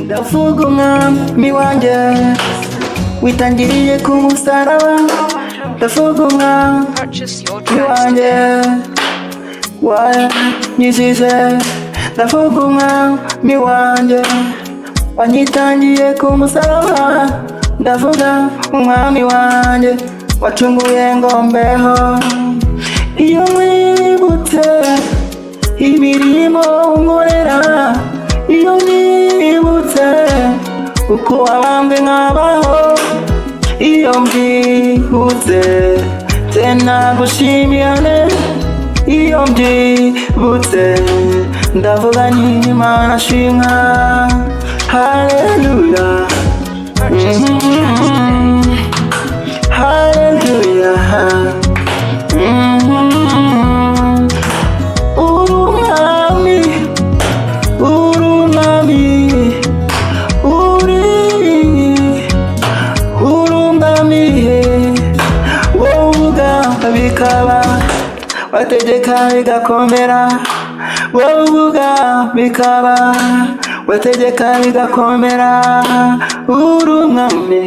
ndavuga umwami wanjye witangiriye ku musaraba, ndavuga umwami wanjye wanyijije, ndavuga umwami wanjye wanyitangiye ku musaraba, ndavuga umwami wanjye wacunguye ngo mbeho. Iyo mwibutse imirimo unkorera, iyo mwibutse uko wabambwe nkabaho, iyo mbyibutse tena gushimiyane, iyo mbyibutse ndavuga nti Imana shimwa, haleluya, haleluya. Bikaba wategeka bigakomera, wowe uvuga bikaba wategeka bigakomera, uri umwami,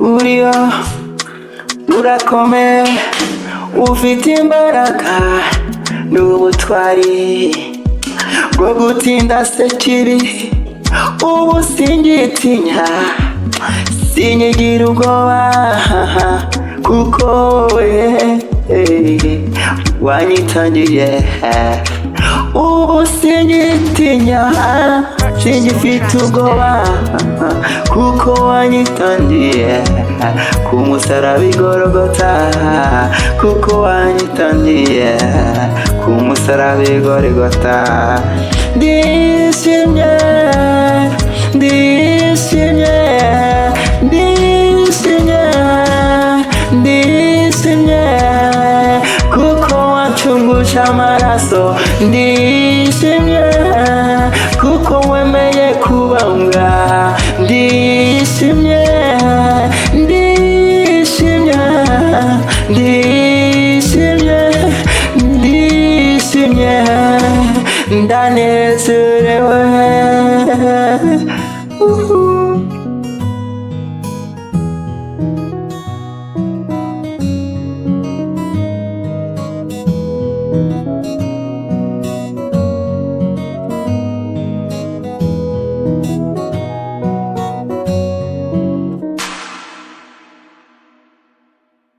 uriyo urakomeye, ufite imbaraga n'ubutwari bwo gutinda sekibi, ubu singitinya sinyigira ubwoba, kuko wanyitangiye, ubu singitinya singifite ubwoba, kuko wanyitangiye ku musaraba i Golgotha, kuko wanyitangiye ku musaraba i Golgotha. Ndishimye, ndishimye, ndishimye, ndishimye, kuko wacunguje amaraso, ndishimye, kuko wemeye kubambwa, ndishimye, ndishimye, ndishimye, ndishimye, ndanezerewe.